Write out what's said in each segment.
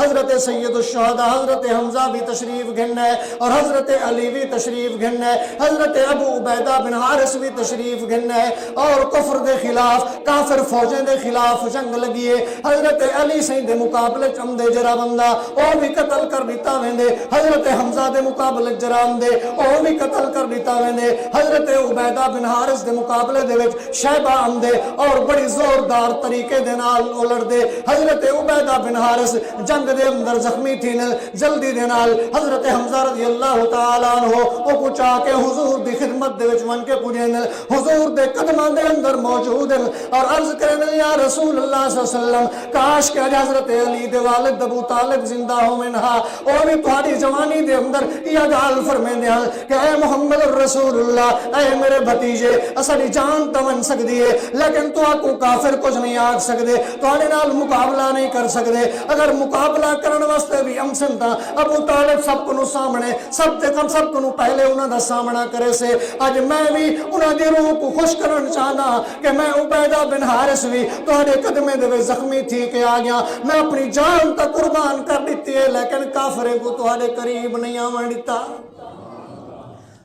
حضرت سید الشہداء حضرت حمزہ بھی تشریف گھن ہے اور حضرت علی بھی تشریف گھن ہے، حضرت ابو عبیدہ بن حارث بھی تشریف گھن ہے، اور کفر دے خلاف کافر فوجیں دے خلاف جنگ لگی ہے۔ حضرت علی سے دے مقابلے چمدے جرا بندہ او بھی قتل کر دیتا ویندے، حضرت حمزہ دے مقابلے جرام دے او بھی قتل کر دیتا ویندے، حضرت عبیدہ بن حارث دے مقابلے دے وچ شیبہ آمدے اور بڑی زوردار طریقے دے نال اولڑ دے۔ حضرت عبیدہ بن حارث جنگ دے اندر زخمی تھی نے، جلدی دے نال حضرت حمزہ رضی اللہ تعالیٰ عنہ او پچا کے حضور دی خدمت دے وچ من کے پوجے نے، حضور دے قدماں دے اندر موجود ہیں اور عرض کرنے یا رسول اللہ صلی اللہ علیہ وسلم کاش کہ حضرت علی دے والد ابو طالب زندہ ہو منہا او بھی تہاڈی جوانی دے اندر یہ گال فرمیندے ہیں کہ اے محمد الرسول اللہ، اے میرے بھتیجے اساڈی جان تے من سکدی ہے لیکن تو کو کافر کچھ نہیں آکھ سکدے، تہاڈے نال مقابلہ نہیں کر سکدے، اگر مقابلہ کرن واسطے بھی امسن تا ابو طالب سب کو سامنے سب تے کم سب کو پہلے انہاں دا سامنا کرے سے، اج میں بھی انہاں دی روح کو خوش کرن چاہنا کہ میں عبیدہ بن حارث بھی تہاڈے قدمے دے زخمی تھی کہ آ گیا، میں اپنی جان تا قربان کر دیتی ہے لیکن کافرے کو تہاڈے قریب نہیں آون دیتا۔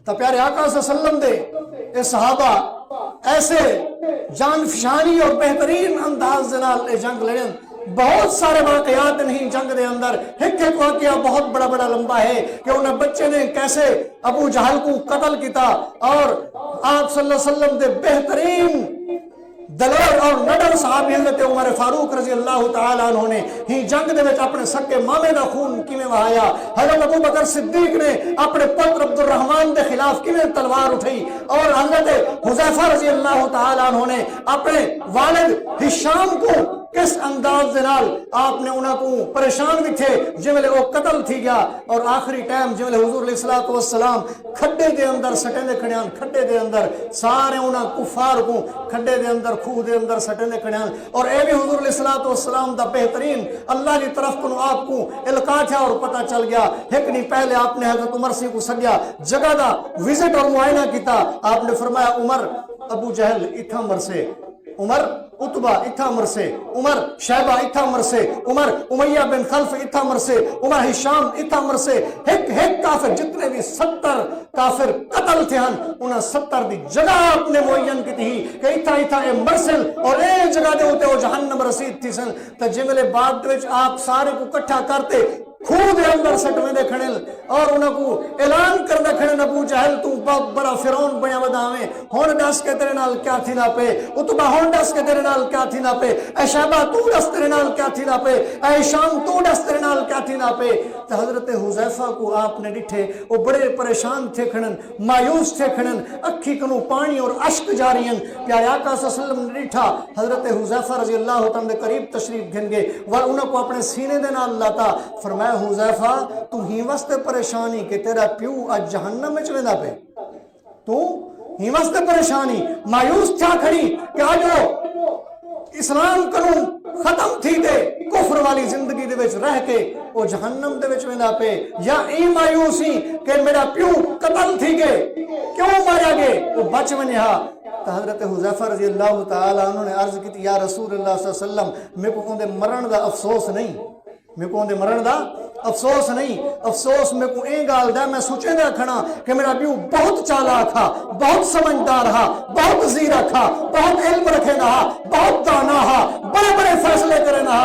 تو پیارے آقا صلی اللہ علیہ وسلم دے اے صحابہ ایسے جان فشانی اور بہترین انداز نال جنگ لڑن، بہت سارے واقعات نہیں جنگ دے اندر، ایک ایک واقعہ بہت بڑا بڑا لمبا ہے کہ انہیں بچے نے کیسے ابو جہل کو قتل کیتا اور آپ صلی اللہ علیہ وسلم دے بہترین دلیر اور نڈر صحابی حضرت عمر فاروق رضی اللہ تعالیٰ عنہ نے ہی جنگ دے وچ اپنے سکے مامے دا خون کیویں وہایا، حضرت ابو بکر صدیق نے اپنے پتر عبد الرحمن دے خلاف کیویں تلوار اٹھائی، اور حضرت حذیفہ رضی اللہ تعالیٰ عنہ نے اپنے والد ہشام کو کس انداز دے نال آپ نے انہاں کو پریشان بھی تھے جویں وہ قتل تھی گیا، اور آخری ٹائم جویں حضور علیہ الصلوۃ والسلام کھڈے دے اندر سٹے دے کھڑیاں، کھڈے دے اندر سارے انہاں کفار کو کھڈے دے اندر خوہ دے اندر سٹے دے کھڑیاں، اور اے بھی حضور علیہ الصلوۃ والسلام دا بہترین اللہ کی طرف کو آپ کو القاء تھا اور پتہ چل گیا۔ ایک نہیں پہلے آپ نے حضرت عمر سے کو سگیا جگہ دا وزٹ اور معائنہ کیتا، آپ نے فرمایا عمر ابو جہل اتھا مرسے، عمر عتبہ اتھا مرسے، عمر شیبہ اتھا مرسے، عمر امیہ بن خلف اتھا مرسے، عمر ہشام اتھا مرسے، ایک کافر جتنے بھی 70 کافر قتل تھے ہن انہاں 70 دی جگہ آپ نے معین کی تھی کہ اتھا اے مرسل اور اے جگہ دے ہوتے ہو جہنم رسید تھی سن، تو جملے بعد وچ آپ سارے کو کٹھا کرتے خوہ دے اندر سٹویں دے کھڑے اور انہاں کو اعلان کر دے کھڑے ابو جہل تو بہت بڑا فرعون بنیا وداویں، ہن دس کے تیرے نال کیا تھی نہ پے، عتبہ ہن دس کے تیرے نال کیا تھی نہ پے، اے شیبہ تو دس تیرے نال کیا تھی نہ پے، اے شام تو دس تیرے نال کیا تھی نہ پے۔ تو حضرت حذیفہ کو آپ نے ڈٹھے وہ بڑے پریشان تھے کھڑن، مایوس تھے کھڑن، اکھی کنو پانی اور اشک جاری ہیں۔ پیارے آقا صلی اللہ علیہ وسلم نے ڈٹھا حضرت حذیفہ رضی اللہ تعالیٰ دے قریب تشریف گھن گئے اور انہوں کو اپنے سینے دے نال لاتا، فرمایا حذیفہ تو ہی واسطے پریشانی کہ تیرا پیو اج جہنم میں چلے دا پہ، تو ہی واسطے پریشانی مایوس تھا کھڑی کہ آج وہ اسلام قانون ختم تھی دے کفر والی زندگی دے وچ رہ کے وہ جہنم دے وچ ویندا پے، یا ای مایوسی کہ میرا پیو قتل تھی گئے کیوں ماریا گئے وہ بچ ونیا۔ تو حضرت حذیفہ رضی اللہ تعالیٰ عنہ نے عرض کی یا رسول اللہ صلی اللہ علیہ وسلم میں کو اندے مرن دا افسوس نہیں، میں کو اندے مرن دا افسوس نہیں، افسوس میں کو این گال دا میں سوچے دا کھنا کہ میرا پیو بہت چالاک تھا، بہت سمجھدار تھا، بہت زیرہ تھا، بہت علم رکھے نہ، بہت دانا تھا، بڑے بڑے فیصلے کرے نہ،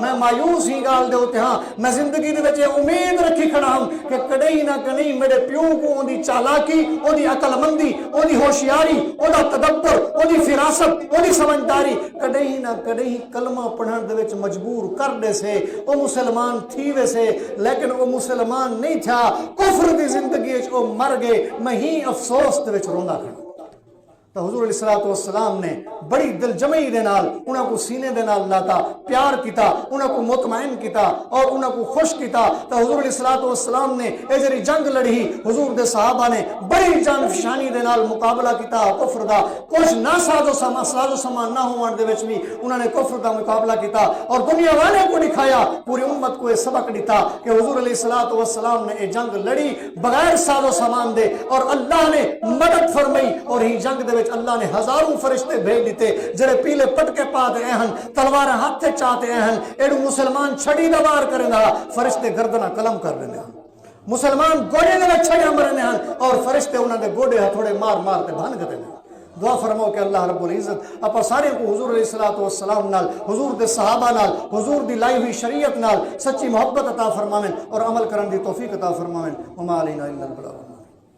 میں مایوس ہی گال دے ہوتے ہاں، میں زندگی دے وچ امید رکھی کھڑا ہوں کہ کدی نہ کدی میرے پیو کو اون دی چالاکی، اون دی عقل مندی، اون دی ہوشیاری، اون دا تدبر، اون دی فراست، اون دی سمجھداری کدی نہ کدی کلمہ پڑھن دے وچ مجبور کر دے سے، او مسلمان تھی ویسے لیکن وہ مسلمان نہیں تھا، کفر دی زندگی وہ مر گئے، میں ہی افسوس دے وچ روندا کھڑا۔ تو حضور علیہ الصلوۃ والسلام نے بڑی دل جمعی دے نال انہاں کو سینے دے نال لاتا، پیار کیتا، انہاں کو مطمئن کیتا اور انہاں کو خوش کیتا۔ تو حضور علیہ الصلوۃ والسلام نے اے جڑی جنگ لڑی حضور دے صحابہ نے بڑی جان فشانی دے نال مقابلہ کیتا کفر دا، کچھ نہ ساز و سامان نہ ہون دے وچ بھی انہاں نے کفر دا مقابلہ کیتا اور دنیا والے کو دکھایا، پوری امت کو یہ سبق دیتا کہ حضور علیہ الصلوۃ والسلام نے یہ جنگ لڑی بغیر ساز و سامان دے اور اللہ نے مدد فرمائی اور ہی جنگ دے وچ اللہ نے ہزاروں فرشتے بھیج دیتے جڑے پیلے پٹکے پا دے ہیں تلوار ہاتھ چاہتے ہیں ایڈو مسلمان چھڑی دا وار کریں دا فرشتے گردنہ قلم کر رہے ہیں مسلمان گوڑے دے چھڑیاں مرنے ہیں اور فرشتے انہوں نے گوڑے ہتھوڑے مار مار تے بھان گتے ہیں دعا فرماؤ کہ اللہ رب العزت اپا سارے کو حضور علیہ الصلوۃ والسلام نال حضور دے صحابہ نال حضور دی لائی ہوئی شریعت نال سچی محبت عطا فرماویں اور عمل کرن دی توفیق عطا فرماویں وما علینا الا البلاغ